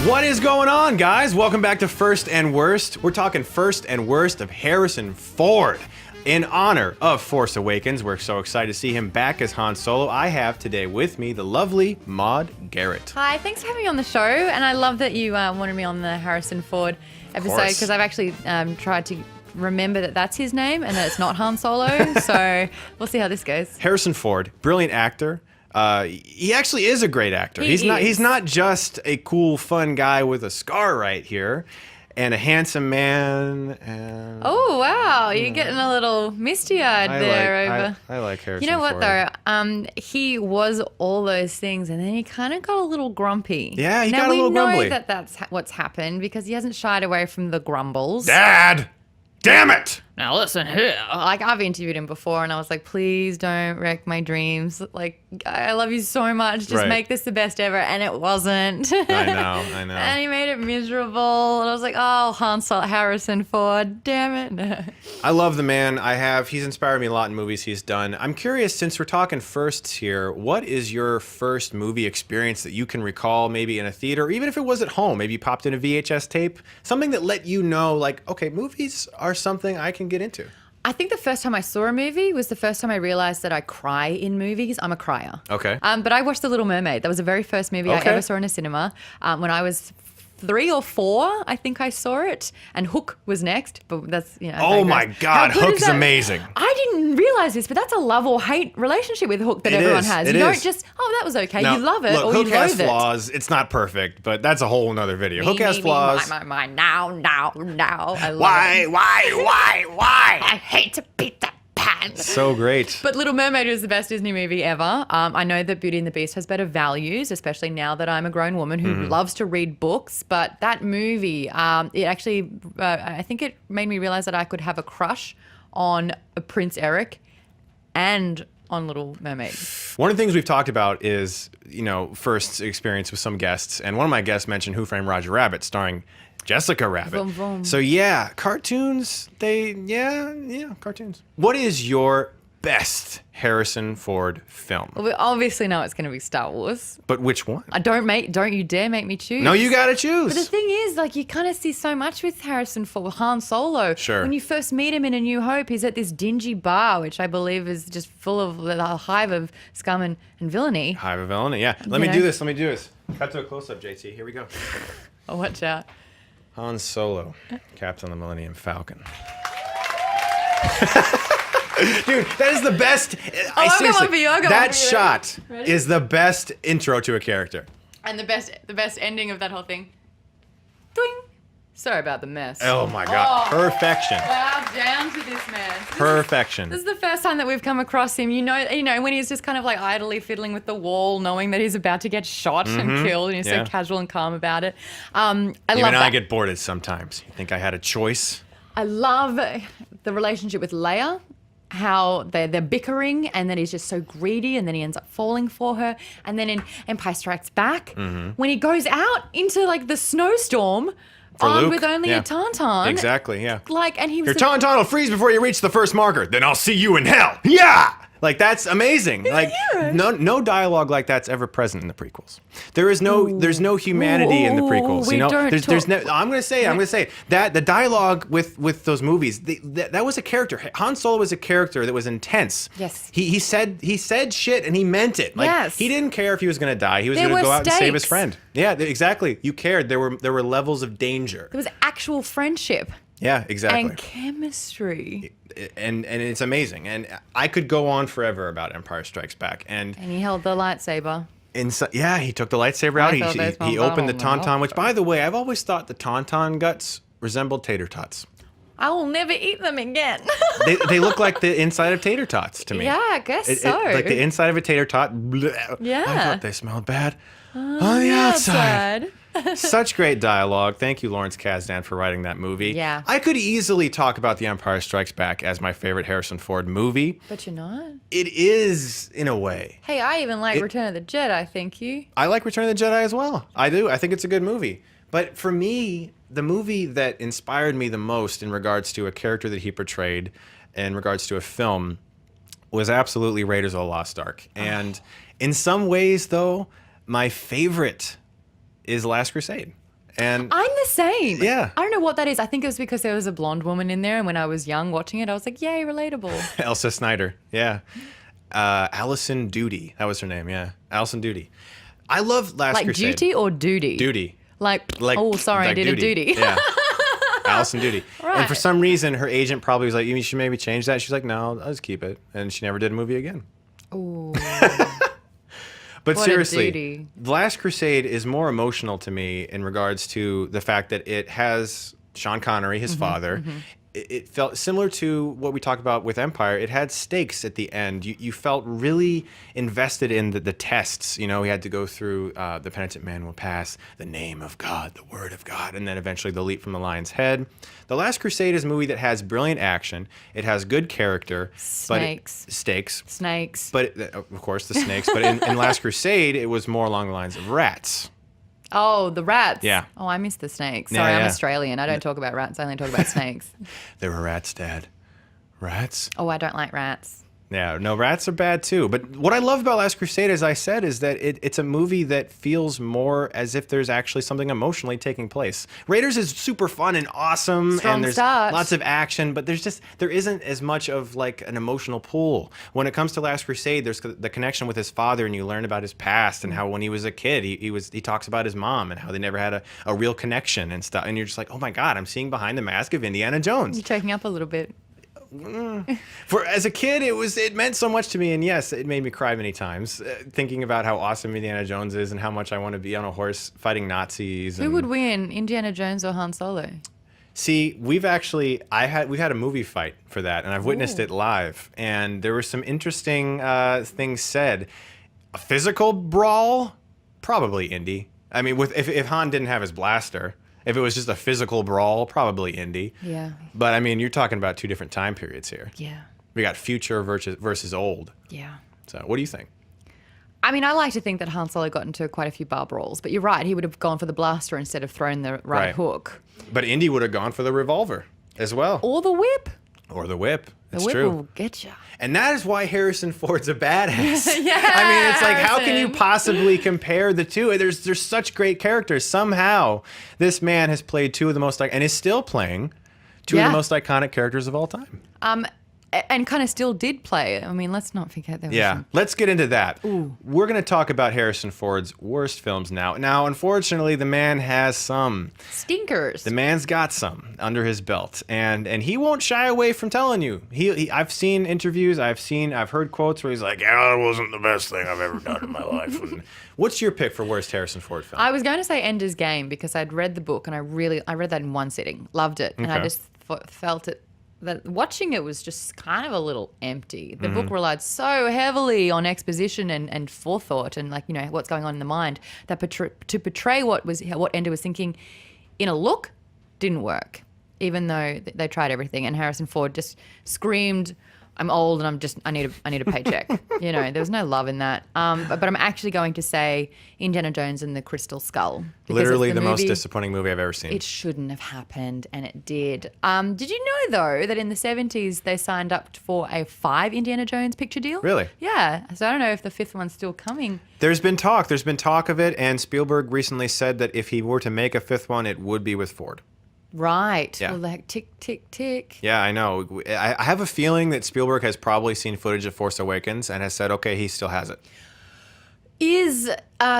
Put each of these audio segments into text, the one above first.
What is going on, guys? Welcome back to First and Worst. We're talking First and Worst of Harrison Ford. In honor of Force Awakens, we're so excited to see him back as Han Solo. I have today with me the lovely Maude Garrett. Hi, thanks for having me on the show. And I love that you wanted me on the Harrison Ford episode because I've actually tried to remember that that's his name and that it's not Han Solo. So we'll see how this goes. Harrison Ford, brilliant actor. He actually is a great actor. He's not just a cool, fun guy with a scar right here. And a handsome man. And, oh, wow. You're getting a little misty-eyed there. I like Harrison Ford. You know what, though? He was all those things, and then he kind of got a little grumpy. Yeah, he got a little grumbly. Now, we know that that's what's happened because he hasn't shied away from the grumbles. Dad! Damn it! Now listen here. Like, I've interviewed him before, and I was like, please don't wreck my dreams. Like, I love you so much. Just make this the best ever. And it wasn't. I know. And he made it miserable. And I was like, oh, Harrison Ford, damn it. I love the man. He's inspired me a lot in movies he's done. I'm curious, since we're talking firsts here, what is your first movie experience that you can recall, maybe in a theater, or even if it was at home, maybe you popped in a VHS tape, something that let you know, like, okay, movies are something I can get into? I think the first time I saw a movie was the first time I realized that I cry in movies. I'm a crier. Okay. But I watched The Little Mermaid. That was the very first movie I ever saw in a cinema. When I was 3 or 4, I think I saw it. And Hook was next, but that's, you know. Oh my God, Hook's amazing. I didn't realize this, but that's a love or hate relationship with Hook that everyone has. You don't just, that was okay. Now, you love it look, or Hook you has loathe it. flaws. It's not perfect, but that's a whole nother video. Hook has flaws. Now. I love Why? I hate to beat that pan. So great. But Little Mermaid is the best Disney movie ever. I know that Beauty and the Beast has better values, especially now that I'm a grown woman who loves to read books. But that movie, it actually, I think it made me realize that I could have a crush on Prince Eric and on Little Mermaid. One of the things we've talked about is, first experience with some guests. And one of my guests mentioned Who Framed Roger Rabbit, starring Jessica Rabbit. Vroom, vroom. So yeah, cartoons, cartoons. What is your best Harrison Ford film? Well, we obviously know it's going to be Star Wars. But which one? Don't you dare make me choose. No, you got to choose. But the thing is, like, you kind of see so much with Harrison Ford, Han Solo. Sure. When you first meet him in A New Hope, he's at this dingy bar, which I believe is just full of a hive of scum and villainy. Hive of villainy, yeah. Let me do this. Cut to a close-up, JT. Here we go. Oh, watch out. Han Solo, Captain of the Millennium Falcon. Dude, that is the best. I've got one for you. That shot is the best intro to a character. And the best ending of that whole thing. Doing. Sorry about the mess. Oh my God. Perfection. Wow, down to this man. Perfection. This is the first time that we've come across him. You know, when he's just kind of like idly fiddling with the wall, knowing that he's about to get shot and killed, and he's so casual and calm about it. Even I get bored sometimes. You think I had a choice? I love the relationship with Leia. How they're bickering, and then he's just so greedy, and then he ends up falling for her. And then in Empire Strikes Back, when he goes out into like the snowstorm armed with only a tauntaun. Exactly, yeah. Like, and he was your tauntaun will freeze before you reach the first marker. Then I'll see you in hell. Yeah. Like, that's amazing. Like, no dialogue like that's ever present in the prequels. There's no humanity in the prequels. I'm gonna say that the dialogue with those movies, that was a character. Han Solo was a character that was intense. Yes. He said shit and he meant it. Like, yes. He didn't care if he was gonna die. He was gonna go out and save his friend. Yeah, exactly. You cared. There were levels of danger. There was actual friendship. Yeah, exactly. And chemistry. And it's amazing. And I could go on forever about Empire Strikes Back. And he held the lightsaber. He took the lightsaber out. He opened the tauntaun, which, by the way, I've always thought the tauntaun guts resembled tater tots. I will never eat them again. they look like the inside of tater tots to me. Yeah, I guess so. Like the inside of a tater tot. Bleh. Yeah. I thought they smelled bad on the outside. Such great dialogue. Thank you, Lawrence Kasdan, for writing that movie. Yeah. I could easily talk about The Empire Strikes Back as my favorite Harrison Ford movie. But you're not. It is, in a way. Hey, I even like Return of the Jedi, thank you. I like Return of the Jedi as well. I do. I think it's a good movie. But for me, the movie that inspired me the most in regards to a character that he portrayed, in regards to a film, was absolutely Raiders of the Lost Ark. And in some ways, though, my favorite is Last Crusade. And I'm the same. Yeah. I don't know what that is. I think it was because there was a blonde woman in there, and when I was young watching it, I was like, yay, relatable. Elsa Snyder. Yeah. Allison Doody. That was her name. Yeah. Allison Doody. I love Last Like Crusade. duty or duty? Duty. Like oh, sorry, I did a duty. Yeah. Allison Doody. Right. And for some reason, her agent probably was like, you should maybe change that. She's like, no, I'll just keep it. And she never did a movie again. Ooh. But What a seriously, duty. The Last Crusade is more emotional to me in regards to the fact that it has Sean Connery, his father. It felt similar to what we talked about with Empire. It had stakes at the end. You felt really invested in the tests. You know, he had to go through the penitent man will pass, the name of God, the word of God, and then eventually the leap from the lion's head. The Last Crusade is a movie that has brilliant action. It has good character. Snakes. But of course, the snakes. But in Last Crusade, it was more along the lines of rats. Oh, the rats. Yeah. Oh, I miss the snakes. Yeah, Sorry, I'm yeah. Australian. I don't talk about rats. I only talk about snakes. There were rats, Dad. Rats? Oh, I don't like rats. Yeah, no, rats are bad too. But what I love about Last Crusade, as I said, is that it's a movie that feels more as if there's actually something emotionally taking place. Raiders is super fun and awesome, Strong and there's start. lots of action, but there isn't as much of like an emotional pull. When it comes to Last Crusade, there's the connection with his father, and you learn about his past and how when he was a kid, he talks about his mom and how they never had a real connection and stuff. And you're just like, oh my God, I'm seeing behind the mask of Indiana Jones. You're choking up a little bit. As a kid, it meant so much to me, and yes, it made me cry many times thinking about how awesome Indiana Jones is and how much I want to be on a horse fighting Nazis. Who would win, Indiana Jones or Han Solo? See, we've had a movie fight for that, and I've witnessed it live, and there were some interesting things said. A physical brawl, probably Indy. I mean, if Han didn't have his blaster. If it was just a physical brawl, probably Indy. Yeah. But I mean, you're talking about two different time periods here. Yeah. We got future versus old. Yeah. So what do you think? I mean, I like to think that Han Solo got into quite a few bar brawls, but you're right. He would have gone for the blaster instead of throwing the right hook. But Indy would have gone for the revolver as well. Or the whip. Or the whip. The It's whip true. will get you. And that is why Harrison Ford's a badass. Yeah, I mean, it's like, how can you Harrison. possibly compare the two? There's such great characters. Somehow, this man has played two of the most, and is still playing two of Yeah. the most iconic characters of all time. And kind of still did play. I mean, let's not forget there was Yeah, some... let's get into that. We're going to talk about Harrison Ford's worst films now. Now, unfortunately, the man has some. stinkers. The man's got some under his belt, and he won't shy away from telling you. I've seen interviews, I've heard quotes where he's like, "Yeah, it wasn't the best thing I've ever done in my life." And what's your pick for worst Harrison Ford film? I was going to say Ender's Game because I'd read the book and I read that in one sitting, loved it, and I Okay. just felt it. That watching it was just kind of a little empty. The book relied so heavily on exposition and forethought and what's going on in the mind that to portray what Ender was thinking in a look didn't work, even though they tried everything. And Harrison Ford just screamed, "I'm old and I need a paycheck." There was no love in that. But I'm actually going to say Indiana Jones and the Crystal Skull. because Literally it's the most movie- disappointing movie I've ever seen. It shouldn't have happened, and it did. Did you know, though, that in the 70s they signed up for a 5 Indiana Jones picture deal? Really? Yeah. So I don't know if the 5th one's still coming. There's been talk of it, and Spielberg recently said that if he were to make a 5th one, it would be with Ford. Right. Yeah. Well, like tick, tick, tick. Yeah, I know. I have a feeling that Spielberg has probably seen footage of Force Awakens and has said, okay, he still has it. Is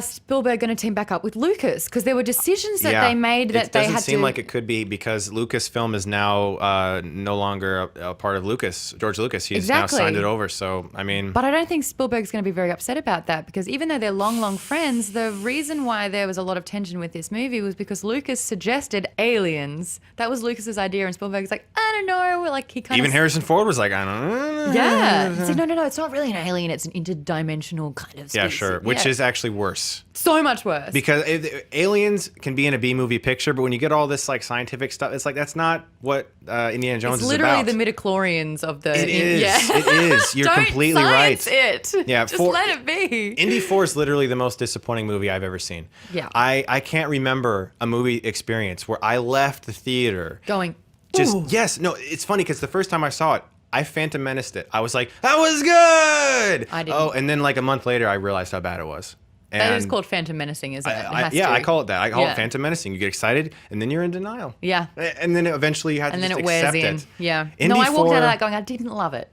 Spielberg going to team back up with Lucas? Because there were decisions that they made that they had to... It doesn't seem like it could be because Lucasfilm is now no longer a part of George Lucas. He's now signed it over. So, I mean... But I don't think Spielberg's going to be very upset about that because even though they're long, long friends, the reason why there was a lot of tension with this movie was because Lucas suggested aliens. That was Lucas's idea, and Spielberg's like, I don't know. Like he kind Even of... Harrison Ford was like, I don't know. Yeah. He said, no, it's not really an alien. It's an interdimensional kind of species. Yeah, sure. Which is actually worse. So much worse. Because aliens can be in a B-movie picture, but when you get all this like scientific stuff, it's like that's not what Indiana Jones it's is about. literally the midichlorians of the... It is. Yeah. It is. You're Don't completely right. science it. Yeah, Just let it be. Indy 4 is literally the most disappointing movie I've ever seen. Yeah. I can't remember a movie experience where I left the theater Going, just ooh. yes. No, it's funny because the first time I saw it, I Phantom Menaced it. I was like, that was good. I didn't. Oh, and then like a month later, I realized how bad it was. That is called phantom menacing, isn't it? I call it that. I call it phantom menacing. You get excited, and then you're in denial. Yeah. And then eventually you have to just accept it. Yeah. Indy I walked 4, out of that going, I didn't love it.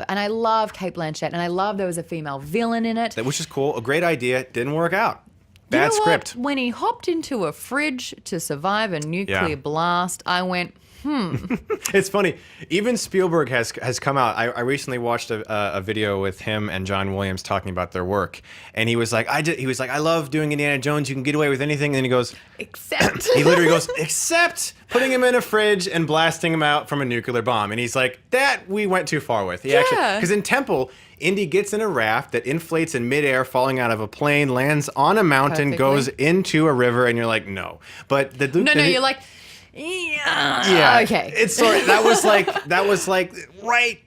And I love Kate Blanchett, and I love there was a female villain in it. Which is cool. A great idea. Didn't work out. You Bad know script. What? When he hopped into a fridge to survive a nuclear blast, I went, It's funny. Even Spielberg has come out. I recently watched a video with him and John Williams talking about their work, and he was like, I love doing Indiana Jones. You can get away with anything. And then he goes, except. He literally goes, except putting him in a fridge and blasting him out from a nuclear bomb. And he's like, that we went too far with. Because in Temple, Indy gets in a raft that inflates in midair, falling out of a plane, lands on a mountain, goes into a river, and you're like, no. But you're like. Yeah. Okay. It's that was like right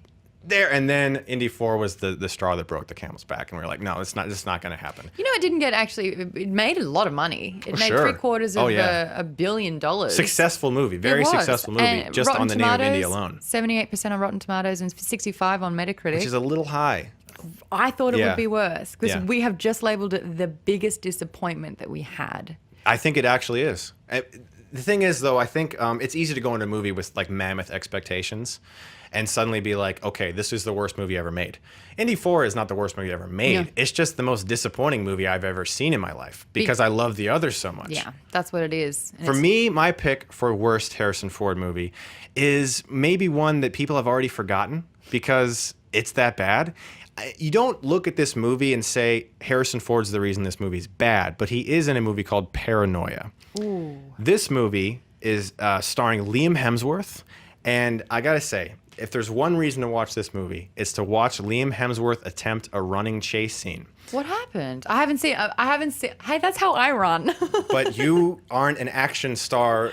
there, and then Indy 4 was the straw that broke the camel's back, and we were like, no, it's not going to happen. You know, it didn't get it made a lot of money. It made $750 million $1 billion. Successful movie, very successful movie, and just Rotten on the Tomatoes, name of Indy alone. 78% on Rotten Tomatoes and 65 on Metacritic, which is a little high. I thought it would be worse because we have just labeled it the biggest disappointment that we had. I think it actually is. The thing is, though, I think it's easy to go into a movie with like mammoth expectations and suddenly be like, okay, this is the worst movie ever made. Indy 4 is not the worst movie ever made. No. It's just the most disappointing movie I've ever seen in my life because I love the others so much. Yeah, that's what it is. And for me, my pick for worst Harrison Ford movie is maybe one that people have already forgotten because it's that bad. You don't look at this movie and say Harrison Ford's the reason this movie's bad, but he is in a movie called Paranoia. Ooh. This movie is starring Liam Hemsworth, and I gotta say, if there's one reason to watch this movie, it's to watch Liam Hemsworth attempt a running chase scene. What happened? I haven't seen. Hey, that's how I run. But you aren't an action star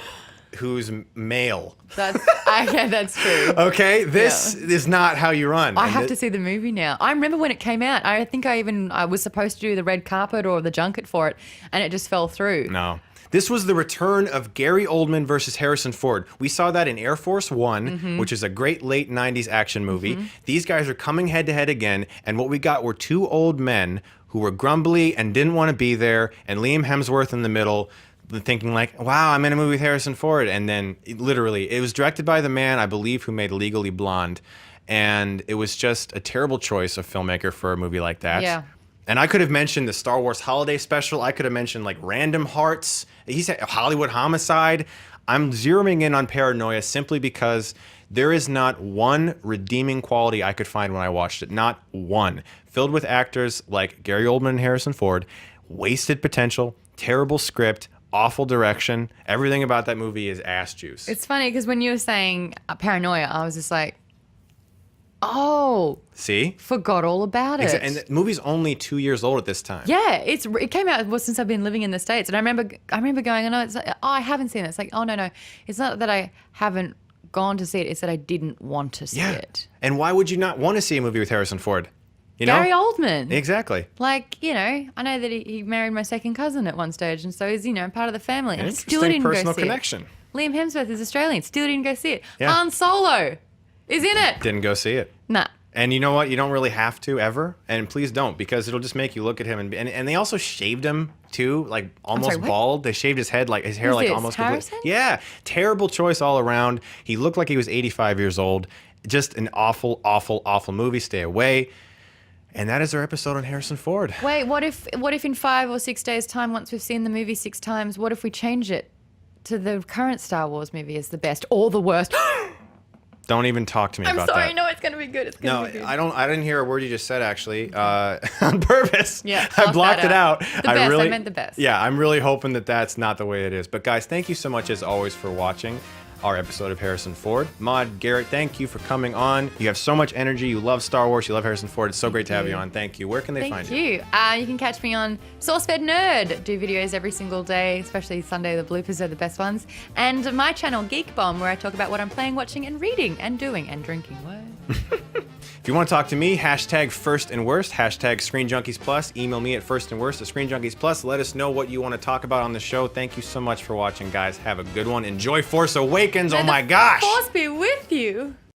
who's male. That's true. Okay, this is not how you run. I have to see the movie now. I remember when it came out. I think I was supposed to do the red carpet or the junket for it, and it just fell through. No. This was the return of Gary Oldman versus Harrison Ford. We saw that in Air Force One, which is a great late 90s action movie. These guys are coming head to head again, and what we got were two old men who were grumbly and didn't want to be there, and Liam Hemsworth in the middle, thinking like, wow, I'm in a movie with Harrison Ford. And then it was directed by the man, I believe, who made Legally Blonde. And it was just a terrible choice of filmmaker for a movie like that. Yeah. And I could have mentioned the Star Wars Holiday Special. I could have mentioned like Random Hearts. He said Hollywood Homicide. I'm zeroing in on Paranoia simply because there is not one redeeming quality I could find when I watched it. Not one. Filled with actors like Gary Oldman and Harrison Ford. Wasted potential. Terrible script. Awful direction. Everything about that movie is ass juice. It's funny because when you were saying Paranoia, I was just like, oh. See? Forgot all about it. And the movie's only 2 years old at this time. Yeah, it came out since I've been living in the States. And I remember going, I haven't seen it. It's like, oh, no. It's not that I haven't gone to see it. It's that I didn't want to see it. And why would you not want to see a movie with Harrison Ford? Gary Oldman. Exactly. Like, I know that he married my second cousin at one stage, and so he's, part of the family. An I still didn't go see personal connection. It. Liam Hemsworth is Australian. Still didn't go see it. Yeah. Han Solo is in it. Didn't go see it. Nah. And you know what? You don't really have to ever. And please don't, because it'll just make you look at him. And they also shaved him, too, like almost bald. They shaved his head, like his hair, like almost Harrison? Yeah. Terrible choice all around. He looked like he was 85 years old. Just an awful, awful, awful movie. Stay away. And that is our episode on Harrison Ford. Wait, what if in 5 or 6 days' time, once we've seen the movie 6 times, what if we change it to the current Star Wars movie as the best or the worst? Don't even talk to me about that. I'm sorry. No, it's going to be good. It's going to be good. I didn't hear a word you just said, actually, on purpose. Yeah, I blocked it out. The best. I meant the best. Yeah, I'm really hoping that that's not the way it is. But guys, thank you so much as always for watching our episode of Harrison Ford. Maude, Garrett, thank you for coming on. You have so much energy. You love Star Wars. You love Harrison Ford. It's so great to have you on. Thank you. Where can they find you? Thank you. You can catch me on SourceFed Nerd. Do videos every single day, especially Sunday. The bloopers are the best ones. And my channel, Geek Bomb, where I talk about what I'm playing, watching, and reading, and doing, and drinking. What? If you want to talk to me, hashtag First and Worst, hashtag Screen Junkies Plus. Email me at firstandworst at Screen Junkies Plus. Let us know what you want to talk about on the show. Thank you so much for watching, guys. Have a good one. Enjoy Force Awakens. Oh my gosh. Force be with you.